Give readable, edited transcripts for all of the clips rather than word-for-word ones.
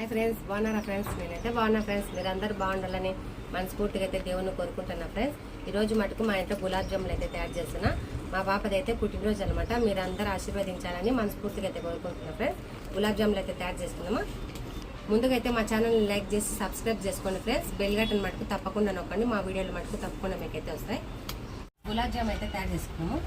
Hi friends, బాగున్నారా friends? నేనైతే బాగున్నా ఫ్రెండ్స్. మీరు అందరూ బాగుండాలని మనస్ఫూర్తిగా అయితే దేవుని కోరుకుంటున్నా ఫ్రెండ్స్. ఈరోజు మటుకు మా ఇంట్లో గులాబ్ జాములు అయితే తయారు చేస్తున్నా. మా పాపదైతే పుట్టినరోజు అనమాట. మీరు అందరూ ఆశీర్వదించాలని మనస్ఫూర్తిగా అయితే కోరుకుంటున్నా ఫ్రెండ్స్. గులాబ్ జాములు అయితే తయారు చేసుకున్నామా. ముందుగా అయితే మా ఛానల్ని లైక్ చేసి సబ్స్క్రైబ్ చేసుకోండి ఫ్రెండ్స్. బెల్ బటన్ మటుకు తప్పకుండా నొక్కండి. మా వీడియోలు మటుకు తప్పకుండా మీకైతే వస్తాయి. గులాబ్ జామ్ అయితే తయారు చేసుకున్నాము.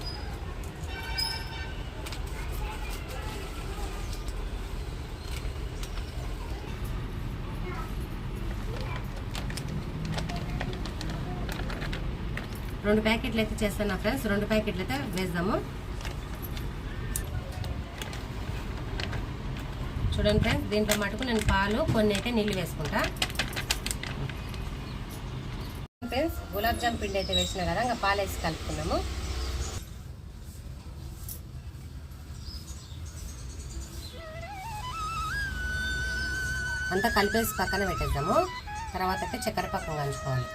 రెండు ప్యాకెట్లు అయితే చేస్తున్నా ఫ్రెండ్స్. రెండు ప్యాకెట్లు అయితే వేద్దాము. చూడండి ఫ్రెండ్స్, దీంట్లో మటుకు నేను పాలు కొన్ని అయితే నీళ్ళు వేసుకుంటా ఫ్రెండ్స్. గులాబ్ జామ్ పిండి అయితే వేసినా కదా, ఇంకా పాలు వేసి కలుపుకున్నాము. అంతా కలిపేసి పక్కన పెట్టేద్దాము. తర్వాత అయితే చక్కెర పక్కన కలుపుకోవాలి.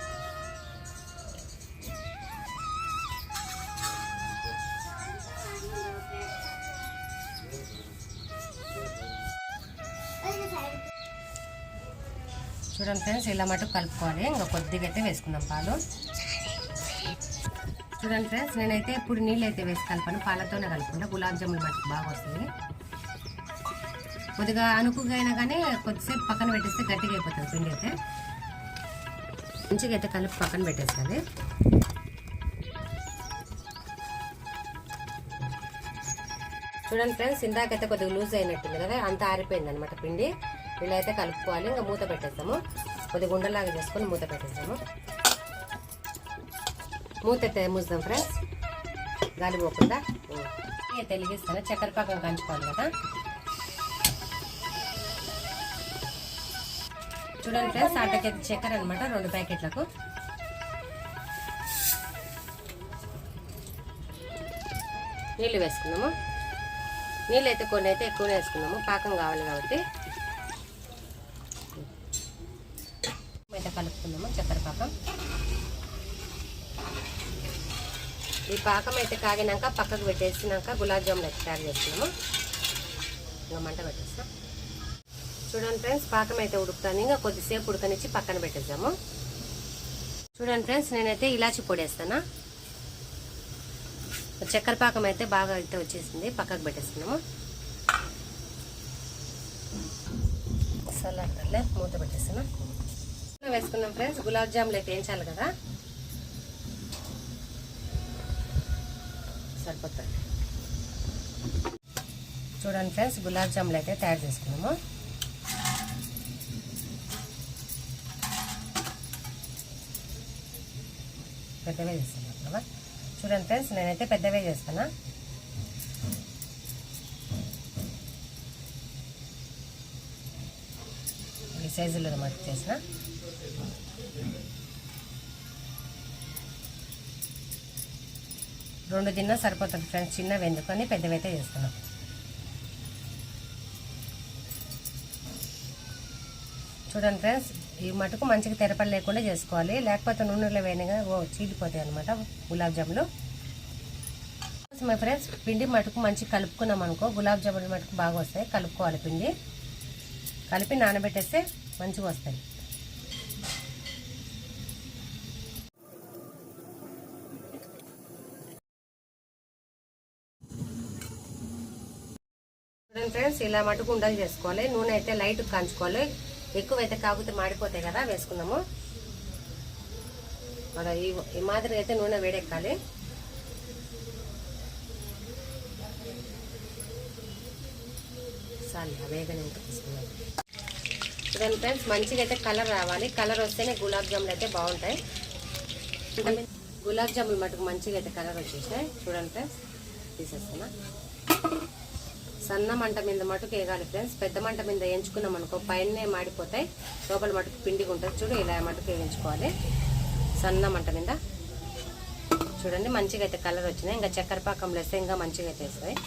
చూడండి ఫ్రెండ్స్, ఇలా మటుకు కలుపుకోవాలి. ఇంకా కొద్దిగా అయితే వేసుకుందాం పాలు. చూడండి ఫ్రెండ్స్, నేనైతే ఇప్పుడు నీళ్ళు అయితే వేసి కలపను, పాలతోనే కలుపుకుంటా. గులాబ్ జాములు మటుకు బాగా వస్తుంది. కొద్దిగా అనుకుగా అయినా కానీ కొద్దిసేపు పక్కన పెట్టేస్తే గట్టిగా అయిపోతుంది పిండి అయితే. మంచిగా అయితే కలిపి పక్కన పెట్టేస్తుంది. చూడండి ఫ్రెండ్స్, ఇందాకైతే కొద్దిగా లూజ్ అయినట్టుంది కదా, అంతా ఆరిపోయింది అనమాట పిండి. ఇలా అయితే కలుపుకోవాలి. ఇంకా మూత పెట్టేస్తాము. కొద్దిగా గుండెలాగా చేసుకొని మూత పెట్టేస్తాము. మూత అయితే మూస్తాం ఫ్రెండ్స్, గాలి పోకుండా. తెలిగిస్తాను. చక్కెర పాకం కంచుకోవాలి కదా. చూడండి ఫ్రెండ్స్, అట్టకైతే చక్కెర అనమాట 2 ప్యాకెట్లకు. నీళ్ళు వేసుకున్నాము. నీళ్ళు అయితే కొన్ని అయితే ఎక్కువనే వేసుకున్నాము, పాకం కావాలి కాబట్టి. అయితే కలుపుకున్నాము చక్కెర పాకం. ఈ పాకం అయితే కాగినాక పక్కకు పెట్టేసినాక గులాబ్ జాములు అయితే తయారు చేస్తున్నాము. ఇంకా మంట పెట్టేస్తాం. చూడండి ఫ్రెండ్స్, పాకం అయితే ఉడుకుతుంది. ఇంకా కొద్దిసేపు ఉడకనిచ్చి పక్కన పెట్టేద్దాము. చూడండి ఫ్రెండ్స్, నేనైతే ఇలాచి పొడి వేస్తాను. చక్కెర పాకం అయితే బాగా అయితే వచ్చేసింది, పక్కకు పెట్టేస్తున్నాము. సలాడ్లే మూత పెట్టేస్తాను. వేసుకున్నాం ఫ్రెండ్స్. గులాబ్ జాములు అయితే వేయించాలి కదా, సరిపోతుంది. చూడండి ఫ్రెండ్స్, గులాబ్ జాములు అయితే తయారు చేసుకున్నాము. పెద్దవే చేస్తాను కదా. చూడండి ఫ్రెండ్స్, నేనైతే పెద్దవే చేస్తాను. ఈ సైజులో మటుకు చేసిన. రెండు తిన్నా సరిపోతుంది ఫ్రెండ్స్, చిన్నవి ఎందుకని పెద్దవైతే చేస్తున్నాం. చూడండి ఫ్రెండ్స్, ఈ మటుకు మంచిగా తెరపలు లేకుండా చేసుకోవాలి, లేకపోతే నూనెలో వేయనగా చీలిపోతాయి అనమాట గులాబ్ జాములు. మై ఫ్రెండ్స్, పిండి మటుకు మంచిగా కలుపుకున్నాం అనుకో, గులాబ్ జాములు మటుకు బాగా వస్తాయి. కలుపుకోవాలి, పిండి కలిపి నానబెట్టేస్తే మంచిగా వస్తాయి. చూడండి ఫ్రెండ్స్, ఇలా మటుకు ఉండలు చేసుకోవాలి. నూనె అయితే లైట్ కాంచుకోవాలి, ఎక్కువైతే కాకపోతే మాడిపోతాయి కదా. వేసుకున్నాము. మరి ఈ మాదిరి అయితే నూనె వేడెక్కాలి. చాలు వేగనే తీసుకున్నాం. చూడండి ఫ్రెండ్స్, మంచిగా అయితే కలర్ రావాలి. కలర్ వస్తేనే గులాబ్ జాములు అయితే బాగుంటాయి. గులాబ్ జాములు మటుకు మంచిగా అయితే కలర్ వచ్చేసాయి. చూడండి ఫ్రెండ్స్, తీసేస్తున్నా. సన్న మంట మీద మటుకు వేగాలి ఫ్రెండ్స్. పెద్ద మంట మీద వేయించుకున్నాం అనుకో పైనే మాడిపోతాయి, లోపల మటుకు పిండిగా ఉంటుంది. చూడు, ఇలా మటుకు వేయించుకోవాలి సన్న మంట మీద. చూడండి, మంచిగా అయితే కలర్ వచ్చినాయి. ఇంకా చక్కెర పాకంలో వేస్తే ఇంకా మంచిగా అయితే వేస్తాయి.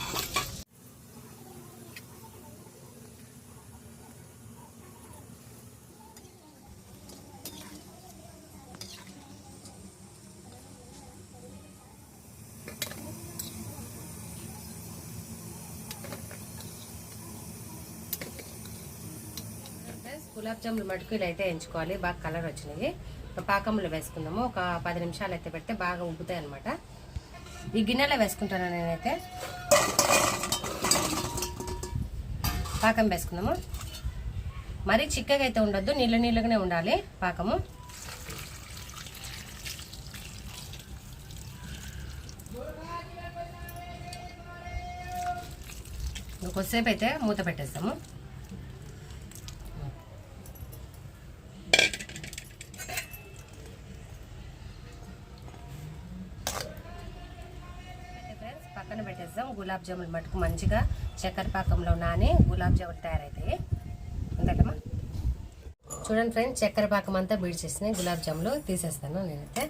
గులాబ్ జాములు మటుకు ఇలా అయితే ఎంచుకోవాలి, బాగా కలర్ వచ్చినాయి. పాకంలో వేసుకుందాము. ఒక 10 నిమిషాలు అయితే పెడితే బాగా ఉబ్బుతాయి అనమాట. ఈ గిన్నెలో వేసుకుంటాను నేనైతే. పాకం వేసుకుందాము. మరీ చిక్కగా అయితే ఉండొద్దు, నీళ్ళగానే ఉండాలి పాకము. కొద్దిసేపు అయితే మూత పెట్టేస్తాము. పక్కన పెట్టేస్తాం. గులాబ్ జాములు మటుకు మంచిగా చక్కెర పాకంలో నాని గులాబ్ జాములు తయారవుతాయి. అంతేకమ్మా. చూడండి ఫ్రెండ్స్, చక్కెర పాకం అంతా బీడ్చేసినాయి. గులాబ్ జాములు తీసేస్తాను నేనైతే.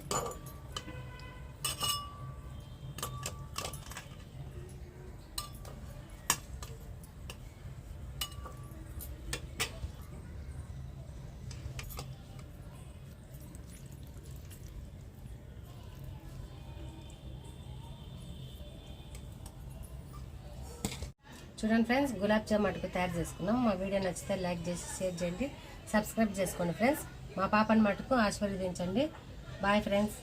చూడండి ఫ్రెండ్స్, గులాబ్ జామ్ అటుకు తయారు చేసుకున్నాం. మా వీడియో నచ్చితే లైక్ చేసి షేర్ చేయండి, సబ్స్క్రైబ్ చేసుకోండి ఫ్రెండ్స్. మా పాపని మటుకు ఆశీర్వదించండి. Bye friends.